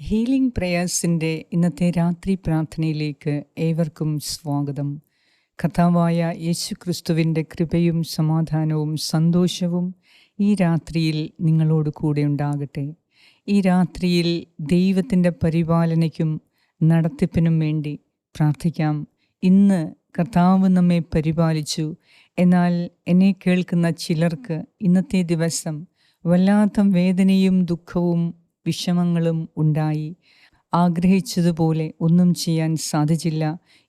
Healing പ്രേയേഴ്സിൻ്റെ ഇന്നത്തെ രാത്രി പ്രാർത്ഥനയിലേക്ക് ഏവർക്കും സ്വാഗതം. കർത്താവായ യേശുക്രിസ്തുവിൻ്റെ കൃപയും സമാധാനവും സന്തോഷവും ഈ രാത്രിയിൽ നിങ്ങളോട് കൂടെ ഉണ്ടാകട്ടെ. ഈ രാത്രിയിൽ ദൈവത്തിൻ്റെ പരിപാലനയ്ക്കും നടത്തിപ്പിനും വേണ്ടി പ്രാർത്ഥിക്കാം. ഇന്ന് കർത്താവ് നമ്മെ പരിപാലിച്ചു. എന്നാൽ എന്നെ കേൾക്കുന്ന ചിലർക്ക് ഇന്നത്തെ ദിവസം വല്ലാത്ത വേദനയും ദുഃഖവും വിഷമങ്ങളും ഉണ്ടായി. ആഗ്രഹിച്ചതുപോലെ ഒന്നും ചെയ്യാൻ സാധിച്ചില്ല.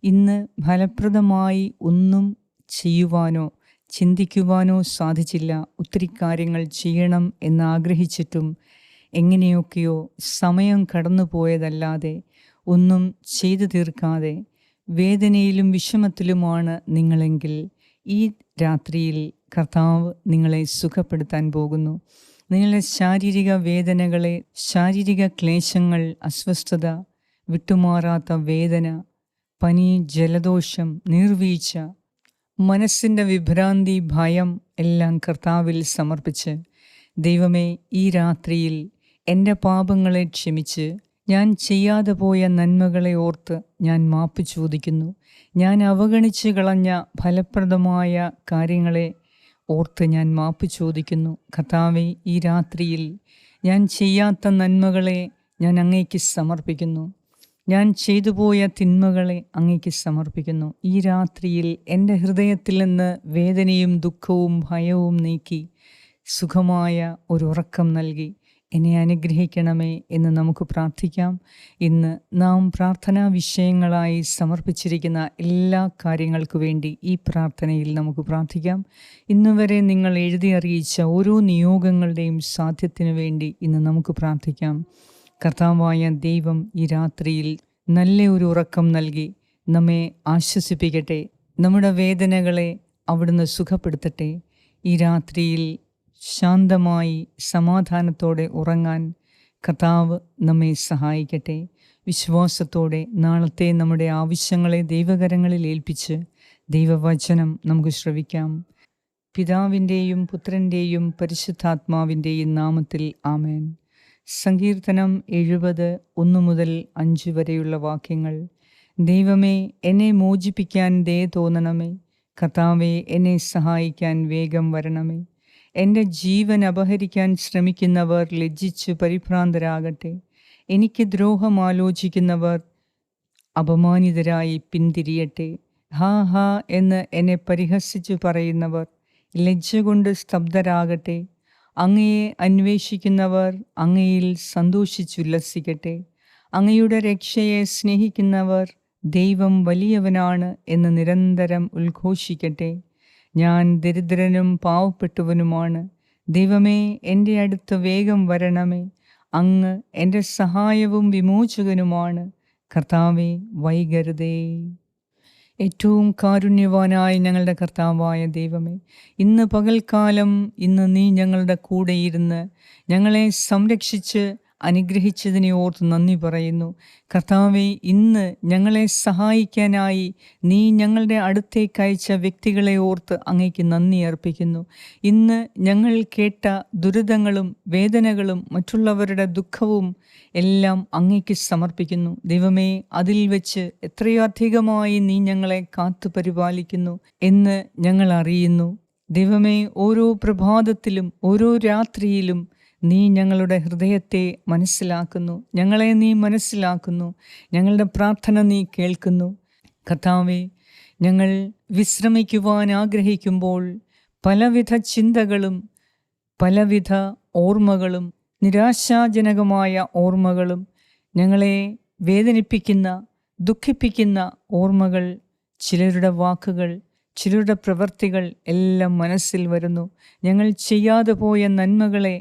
ഇന്ന് ഫലപ്രദമായി ഒന്നും ചെയ്യുവാനോ ചിന്തിക്കുവാനോ സാധിച്ചില്ല. ഒത്തിരി കാര്യങ്ങൾ ചെയ്യണം എന്നാഗ്രഹിച്ചിട്ടും എങ്ങനെയൊക്കെയോ സമയം കടന്നുപോയതല്ലാതെ ഒന്നും ചെയ്തു തീർക്കാതെ വേദനയിലും വിഷമത്തിലുമാണ് നിങ്ങളെങ്കിൽ ഈ രാത്രിയിൽ കർത്താവ് നിങ്ങളെ സുഖപ്പെടുത്താൻ പോകുന്നു. നിങ്ങളുടെ ശാരീരിക വേദനകളെ, ശാരീരിക ക്ലേശങ്ങൾ, അസ്വസ്ഥത, വിട്ടുമാറാത്ത വേദന, പനി, ജലദോഷം, നീർവീഴ്ച, മനസ്സിൻ്റെ വിഭ്രാന്തി, ഭയം എല്ലാം കർത്താവിൽ സമർപ്പിച്ച്, ദൈവമേ, ഈ രാത്രിയിൽ എൻ്റെ പാപങ്ങളെ ക്ഷമിച്ച് ഞാൻ ചെയ്യാതെ പോയ നന്മകളെ ഓർത്ത് ഞാൻ മാപ്പ് ചോദിക്കുന്നു. ഞാൻ അവഗണിച്ച് കളഞ്ഞ ഫലപ്രദമായ കാര്യങ്ങളെ ഓർത്ത് ഞാൻ മാപ്പ് ചോദിക്കുന്നു. കർത്താവേ, ഈ രാത്രിയിൽ ഞാൻ ചെയ്യാത്ത നന്മകളെ ഞാൻ അങ്ങേക്ക് സമർപ്പിക്കുന്നു. ഞാൻ ചെയ്തു പോയ തിന്മകളെ അങ്ങേക്ക് സമർപ്പിക്കുന്നു. ഈ രാത്രിയിൽ എൻ്റെ ഹൃദയത്തിൽ നിന്ന് വേദനയും ദുഃഖവും ഭയവും നീക്കി സുഖമായ ഒരു ഉറക്കം നൽകി എന്നെ അനുഗ്രഹിക്കണമേ എന്ന് നമുക്ക് പ്രാർത്ഥിക്കാം. ഇന്ന് നാം പ്രാർത്ഥനാ വിഷയങ്ങളായി സമർപ്പിച്ചിരിക്കുന്ന എല്ലാ കാര്യങ്ങൾക്കു വേണ്ടി ഈ പ്രാർത്ഥനയിൽ നമുക്ക് പ്രാർത്ഥിക്കാം. ഇന്നുവരെ നിങ്ങൾ എഴുതി അറിയിച്ച ഓരോ നിയോഗങ്ങളുടെയും സാധ്യത്തിനു വേണ്ടി ഇന്ന് നമുക്ക് പ്രാർത്ഥിക്കാം. കർത്താവായ ദൈവം ഈ രാത്രിയിൽ നല്ല ഒരു ഉറക്കം നൽകി നമ്മെ ആശ്വസിപ്പിക്കട്ടെ. നമ്മുടെ വേദനകളെ അവിടുന്ന് സുഖപ്പെടുത്തട്ടെ. ഈ രാത്രിയിൽ ശാന്തമായി സമാധാനത്തോടെ ഉറങ്ങാൻ കർത്താവ് നമ്മെ സഹായിക്കട്ടെ. വിശ്വാസത്തോടെ നാളത്തെ നമ്മുടെ ആവശ്യങ്ങളെ ദൈവകരങ്ങളിൽ ഏൽപ്പിച്ച് ദൈവവചനം നമുക്ക് ശ്രവിക്കാം. പിതാവിൻ്റെയും പുത്രൻ്റെയും പരിശുദ്ധാത്മാവിൻ്റെയും നാമത്തിൽ ആമേൻ. സങ്കീർത്തനം 70 1 മുതൽ 5 വരെയുള്ള വാക്യങ്ങൾ. ദൈവമേ, എന്നെ മോചിപ്പിക്കാൻ ദയ തോന്നണമേ. കർത്താവേ, എന്നെ സഹായിക്കാൻ വേഗം വരണമേ. എൻ്റെ ജീവൻ അപഹരിക്കാൻ ശ്രമിക്കുന്നവർ ലജ്ജിച്ച് പരിഭ്രാന്തരാകട്ടെ. എനിക്ക് ദ്രോഹം ആലോചിക്കുന്നവർ അപമാനിതരായി പിന്തിരിയട്ടെ. ഹാ ഹാ എന്ന് എന്നെ പരിഹസിച്ചു പറയുന്നവർ ലജ്ജ കൊണ്ട് സ്തബ്ധരാകട്ടെ. അങ്ങയെ അന്വേഷിക്കുന്നവർ അങ്ങയിൽ സന്തോഷിച്ചുല്ലസിക്കട്ടെ. അങ്ങയുടെ രക്ഷയെ സ്നേഹിക്കുന്നവർ ദൈവം വലിയവനാണ് എന്ന് നിരന്തരം ഉദ്ഘോഷിക്കട്ടെ. ഞാൻ ദരിദ്രനും പാവപ്പെട്ടവനുമാണ്. ദൈവമേ, എൻ്റെ അടുത്ത് വേഗം വരണമേ. അങ്ങ് എൻ്റെ സഹായവും വിമോചകനുമാണ്. കർത്താവേ, വൈകരുതേ. ഏറ്റവും കാരുണ്യവാനായ ഞങ്ങളുടെ കർത്താവായ ദൈവമേ, ഇന്ന് പകൽക്കാലം നീ ഞങ്ങളുടെ കൂടെയിരുന്ന് ഞങ്ങളെ സംരക്ഷിച്ച് അനുഗ്രഹിച്ചതിനെ ഓർത്ത് നന്ദി പറയുന്നു. കർത്താവേ, ഇന്ന് ഞങ്ങളെ സഹായിക്കാനായി നീ ഞങ്ങളുടെ അടുത്തേക്ക് അയച്ച വ്യക്തികളെ ഓർത്ത് അങ്ങേക്ക് നന്ദി അർപ്പിക്കുന്നു. ഇന്ന് ഞങ്ങൾ കേട്ട ദുരിതങ്ങളും വേദനകളും മറ്റുള്ളവരുടെ ദുഃഖവും എല്ലാം അങ്ങേക്ക് സമർപ്പിക്കുന്നു. ദൈവമേ, അതിൽ വെച്ച് എത്രയോ അധികമായി നീ ഞങ്ങളെ കാത്തു പരിപാലിക്കുന്നു എന്ന് ഞങ്ങൾ അറിയുന്നു. ദൈവമേ, ഓരോ പ്രഭാതത്തിലും ഓരോ രാത്രിയിലും നീ ഞങ്ങളുടെ ഹൃദയത്തെ മനസ്സിലാക്കുന്നു. ഞങ്ങളെ നീ മനസ്സിലാക്കുന്നു. ഞങ്ങളുടെ പ്രാർത്ഥന നീ കേൾക്കുന്നു. കർത്താവേ, ഞങ്ങൾ വിശ്രമിക്കുവാൻ ആഗ്രഹിക്കുമ്പോൾ പലവിധ ചിന്തകളും പലവിധ ഓർമ്മകളും നിരാശാജനകമായ ഓർമ്മകളും ഞങ്ങളെ വേദനിപ്പിക്കുന്ന ദുഃഖിപ്പിക്കുന്ന ഓർമ്മകൾ, ചിലരുടെ വാക്കുകൾ, ചിലരുടെ പ്രവൃത്തികൾ എല്ലാം മനസ്സിൽ വരുന്നു. ഞങ്ങൾ ചെയ്യാതെ പോയ നന്മകളെ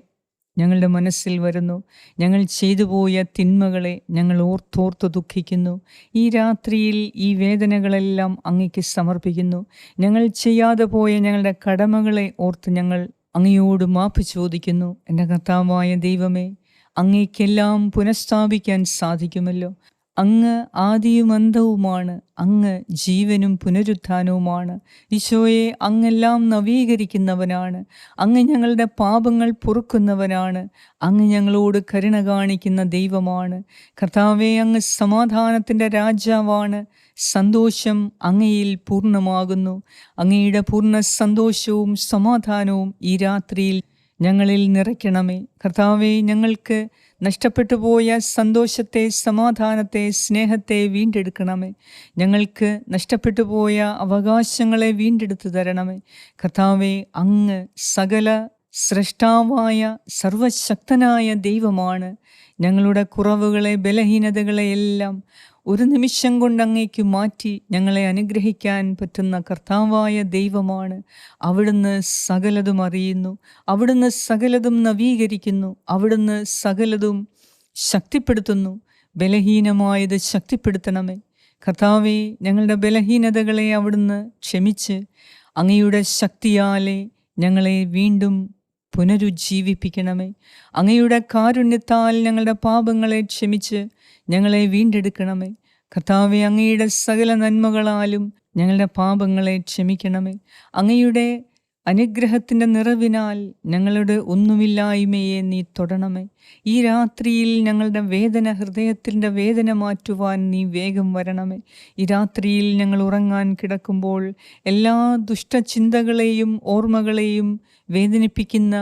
ഞങ്ങളുടെ മനസ്സിൽ വരുന്നു. ഞങ്ങൾ ചെയ്തു പോയ തിന്മകളെ ഞങ്ങൾ ഓർത്തോർത്ത് ദുഃഖിക്കുന്നു. ഈ രാത്രിയിൽ ഈ വേദനകളെല്ലാം അങ്ങേക്ക് സമർപ്പിക്കുന്നു. ഞങ്ങൾ ചെയ്യാതെ പോയ ഞങ്ങളുടെ കടമകളെ ഓർത്ത് ഞങ്ങൾ അങ്ങയോട് മാപ്പ് ചോദിക്കുന്നു. എൻ്റെ കർത്താവായ ദൈവമേ, അങ്ങേക്കെല്ലാം പുനഃസ്ഥാപിക്കാൻ സാധിക്കുമല്ലോ. അങ്ങ് ആദിയും അന്തവുമാണ്. അങ്ങ് ജീവനും പുനരുത്ഥാനവുമാണ്. ഈശോയെ, അങ്ങെല്ലാം നവീകരിക്കുന്നവനാണ്. അങ്ങ് ഞങ്ങളുടെ പാപങ്ങൾ പൊറുക്കുന്നവനാണ്. അങ്ങ് ഞങ്ങളോട് കരുണ കാണിക്കുന്ന ദൈവമാണ്. കർത്താവേ, അങ്ങ് സമാധാനത്തിൻ്റെ രാജാവാണ്. സന്തോഷം അങ്ങയിൽ പൂർണ്ണമാകുന്നു. അങ്ങയുടെ പൂർണ്ണ സന്തോഷവും സമാധാനവും ഈ രാത്രിയിൽ ഞങ്ങളിൽ നിറയ്ക്കണമേ. കർത്താവേ, ഞങ്ങൾക്ക് നഷ്ടപ്പെട്ടു പോയ സന്തോഷത്തെ, സമാധാനത്തെ, സ്നേഹത്തെ വീണ്ടെടുക്കണമേ. ഞങ്ങൾക്ക് നഷ്ടപ്പെട്ടു പോയ അവകാശങ്ങളെ വീണ്ടെടുത്തു തരണമേ. കർത്താവേ, അങ്ങ് സകല സ്രഷ്ടാവായ സർവശക്തനായ ദൈവമാണ്. ഞങ്ങളുടെ കുറവുകളെ, ബലഹീനതകളെ എല്ലാം ഒരു നിമിഷം കൊണ്ട് അങ്ങേക്ക് മാറ്റി ഞങ്ങളെ അനുഗ്രഹിക്കാൻ പറ്റുന്ന കർത്താവായ ദൈവമാണ്. അവിടുന്ന് സകലതും അറിയുന്നു. അവിടുന്ന് സകലതും നവീകരിക്കുന്നു. അവിടുന്ന് സകലതും ശക്തിപ്പെടുത്തുന്നു. ബലഹീനമായത് ശക്തിപ്പെടുത്തണമേ. കർത്താവേ, ഞങ്ങളുടെ ബലഹീനതകളെ അവിടുന്ന് ക്ഷമിച്ച് അങ്ങയുടെ ശക്തിയാലെ ഞങ്ങളെ വീണ്ടും പുനരുജ്ജീവിപ്പിക്കണമേ. അങ്ങയുടെ കാരുണ്യത്താൽ ഞങ്ങളുടെ പാപങ്ങളെ ക്ഷമിച്ച് ഞങ്ങളെ വീണ്ടെടുക്കണമേ. കർത്താവേ, അങ്ങയുടെ സകല നന്മകളാലും ഞങ്ങളുടെ പാപങ്ങളെ ക്ഷമിക്കണമേ. അങ്ങയുടെ അനുഗ്രഹത്തിൻ്റെ നിറവിനാൽ ഞങ്ങളുടെ ഒന്നുമില്ലായ്മയെ നീ തൊടണമേ. ഈ രാത്രിയിൽ ഞങ്ങളുടെ വേദന, ഹൃദയത്തിൻ്റെ വേദന മാറ്റുവാൻ നീ വേഗം വരണമേ. ഈ രാത്രിയിൽ ഞങ്ങൾ ഉറങ്ങാൻ കിടക്കുമ്പോൾ എല്ലാ ദുഷ്ടചിന്തകളെയും ഓർമ്മകളെയും വേദനിപ്പിക്കുന്ന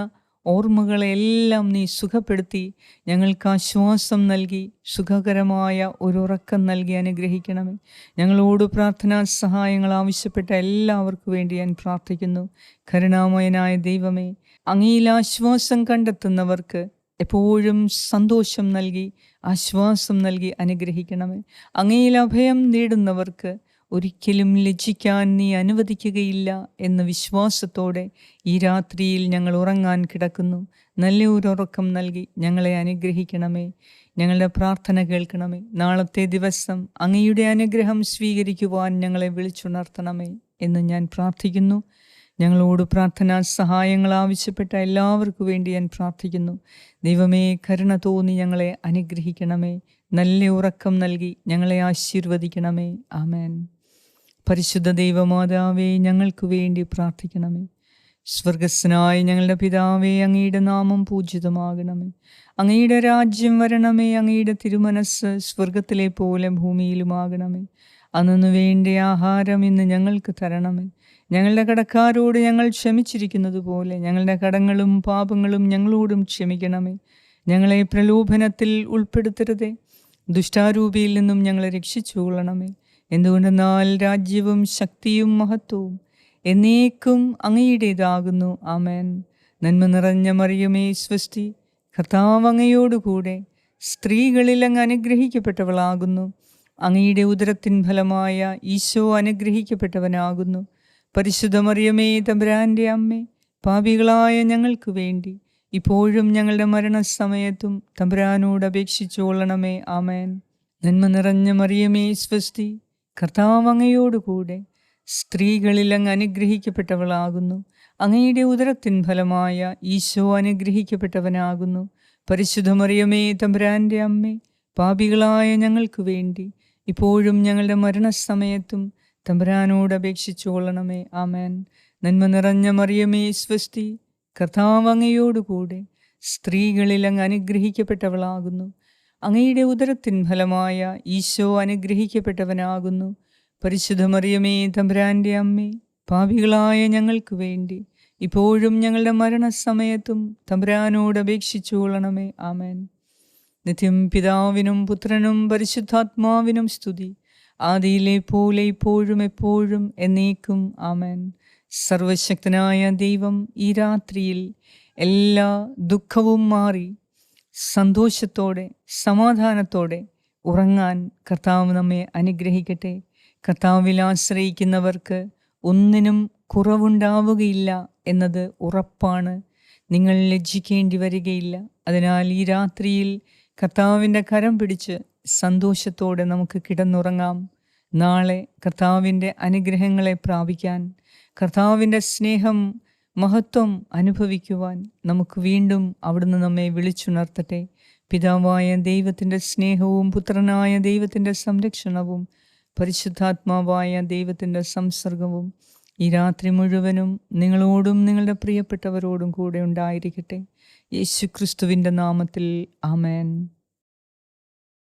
ഓർമ്മകളെല്ലാം നീ സുഖപ്പെടുത്തി ഞങ്ങൾക്ക് ആശ്വാസം നൽകി സുഖകരമായ ഒരു ഉറക്കം നൽകി അനുഗ്രഹിക്കണമേ. ഞങ്ങളോട് പ്രാർത്ഥനാ സഹായങ്ങൾ ആവശ്യപ്പെട്ട എല്ലാവർക്കു വേണ്ടി ഞാൻ പ്രാർത്ഥിക്കുന്നു. കരുണാമയനായ ദൈവമേ, അങ്ങയിൽ ആശ്വാസം കണ്ടെത്തുന്നവർക്ക് എപ്പോഴും സന്തോഷം നൽകി ആശ്വാസം നൽകി അനുഗ്രഹിക്കണമേ. അങ്ങയിൽ അഭയം നേടുന്നവർക്ക് ഒരിക്കലും ലജ്ജിക്കാൻ നീ അനുവദിക്കുകയില്ല എന്ന വിശ്വാസത്തോടെ ഈ രാത്രിയിൽ ഞങ്ങൾ ഉറങ്ങാൻ കിടക്കുന്നു. നല്ലൊരുറക്കം നൽകി ഞങ്ങളെ അനുഗ്രഹിക്കണമേ. ഞങ്ങളുടെ പ്രാർത്ഥന കേൾക്കണമേ. നാളത്തെ ദിവസം അങ്ങയുടെ അനുഗ്രഹം സ്വീകരിക്കുവാൻ ഞങ്ങളെ വിളിച്ചുണർത്തണമേ എന്ന് ഞാൻ പ്രാർത്ഥിക്കുന്നു. ഞങ്ങളോട് പ്രാർത്ഥനാ സഹായങ്ങൾ ആവശ്യപ്പെട്ട എല്ലാവർക്കു വേണ്ടി ഞാൻ പ്രാർത്ഥിക്കുന്നു. ദൈവമേ, കരുണ തോന്നി ഞങ്ങളെ അനുഗ്രഹിക്കണമേ. നല്ല ഉറക്കം നൽകി ഞങ്ങളെ ആശീർവദിക്കണമേ. ആമേൻ. പരിശുദ്ധ ദൈവമാതാവേ, ഞങ്ങൾക്ക് വേണ്ടി പ്രാർത്ഥിക്കണമേ. സ്വർഗസ്നായ ഞങ്ങളുടെ പിതാവേ, അങ്ങയുടെ നാമം പൂജിതമാകണമേ. അങ്ങയുടെ രാജ്യം വരണമേ. അങ്ങയുടെ തിരുമനസ് സ്വർഗത്തിലെ പോലെ ഭൂമിയിലുമാകണമേ. അന്നു വേണ്ട ആഹാരം ഇന്ന് ഞങ്ങൾക്ക് തരണമേ. ഞങ്ങളുടെ കടക്കാരോട് ഞങ്ങൾ ക്ഷമിച്ചിരിക്കുന്നത് പോലെ ഞങ്ങളുടെ കടങ്ങളും പാപങ്ങളും ഞങ്ങളോടും ക്ഷമിക്കണമേ. ഞങ്ങളെ പ്രലോഭനത്തിൽ ഉൾപ്പെടുത്തരുതേ, ദുഷ്ടാരൂപിയിൽ നിന്നും ഞങ്ങളെ രക്ഷിച്ചുകൊള്ളണമേ. എന്തുകൊണ്ടെന്നാൽ രാജ്യവും ശക്തിയും മഹത്വവും എന്നേക്കും അങ്ങയുടേതാകുന്നു. ആമേൻ. നന്മ നിറഞ്ഞ മറിയമേ, സ്വസ്തി, കർത്താവ് അങ്ങയോടുകൂടെ സ്ത്രീകളിൽ അങ്ങ് അനുഗ്രഹിക്കപ്പെട്ടവളാകുന്നു. അങ്ങയുടെ ഉദരത്തിൻ ഫലമായ ഈശോ അനുഗ്രഹിക്കപ്പെട്ടവനാകുന്നു. പരിശുദ്ധ മറിയമേ, തമ്പുരാൻ്റെ അമ്മേ, പാപികളായ ഞങ്ങൾക്ക് വേണ്ടി ഇപ്പോഴും ഞങ്ങളുടെ മരണസമയത്തും തമ്പുരാനോട് അപേക്ഷിച്ചുകൊള്ളണമേ. ആമേൻ. നന്മ നിറഞ്ഞ മറിയമേ, സ്വസ്തി, കർത്താവ് അങ്ങയോടുകൂടെ സ്ത്രീകളിൽ അങ്ങ് അനുഗ്രഹിക്കപ്പെട്ടവളാകുന്നു. അങ്ങയുടെ ഉദരത്തിൻ ഫലമായ ഈശോ അനുഗ്രഹിക്കപ്പെട്ടവനാകുന്നു. പരിശുദ്ധ മറിയമേ, തമ്പുരാൻ്റെ അമ്മേ, പാപികളായ ഞങ്ങൾക്ക് വേണ്ടി ഇപ്പോഴും ഞങ്ങളുടെ മരണസമയത്തും തമ്പുരാനോട് അപേക്ഷിച്ചുകൊള്ളണമേ. ആമേൻ. നന്മ നിറഞ്ഞ മറിയമേ, സ്വസ്തി, കർത്താവ് അങ്ങയോടുകൂടെ സ്ത്രീകളിൽ അങ്ങ് അനുഗ്രഹിക്കപ്പെട്ടവളാകുന്നു. അങ്ങയുടെ ഉദരത്തിൻ ഫലമായ ഈശോ അനുഗ്രഹിക്കപ്പെട്ടവനാകുന്നു. പരിശുദ്ധ മറിയമേ, തമ്പുരാൻ്റെ അമ്മേ, പാപികളായ ഞങ്ങൾക്ക് വേണ്ടി ഇപ്പോഴും ഞങ്ങളുടെ മരണസമയത്തും തമ്പുരാനോട് അപേക്ഷിച്ചുകൊള്ളണമേ. ആമേൻ. നിത്യം പിതാവിനും പുത്രനും പരിശുദ്ധാത്മാവിനും സ്തുതി, ആദിയിലെ പോലെ ഇപ്പോഴും എപ്പോഴും എന്നേക്കും. ആമേൻ. സർവശക്തനായ ദൈവം ഈ രാത്രിയിൽ എല്ലാ ദുഃഖവും മാറി സന്തോഷത്തോടെ സമാധാനത്തോടെ ഉറങ്ങാൻ കർത്താവ് നമ്മെ അനുഗ്രഹിക്കട്ടെ. കർത്താവിൽ ആശ്രയിക്കുന്നവർക്ക് ഒന്നിനും കുറവുണ്ടാവുകയില്ല എന്നത് ഉറപ്പാണ്. നിങ്ങൾ ലജ്ജിക്കേണ്ടി വരികയില്ല. അതിനാൽ ഈ രാത്രിയിൽ കർത്താവിൻ്റെ കരം പിടിച്ച് സന്തോഷത്തോടെ നമുക്ക് കിടന്നുറങ്ങാം. നാളെ കർത്താവിൻ്റെ അനുഗ്രഹങ്ങളെ പ്രാപിക്കാൻ, കർത്താവിൻ്റെ സ്നേഹം മഹത്വം അനുഭവിക്കുവാൻ നമുക്ക് വീണ്ടും അവിടുന്ന് നമ്മെ വിളിച്ചുണർത്തട്ടെ. പിതാവായ ദൈവത്തിൻ്റെ സ്നേഹവും പുത്രനായ ദൈവത്തിൻ്റെ സംരക്ഷണവും പരിശുദ്ധാത്മാവായ ദൈവത്തിൻ്റെ സംസർഗവും ഈ രാത്രി മുഴുവനും നിങ്ങളോടും നിങ്ങളുടെ പ്രിയപ്പെട്ടവരോടും കൂടെ ഉണ്ടായിരിക്കട്ടെ. യേശു ക്രിസ്തുവിൻ്റെ നാമത്തിൽ ആമേൻ.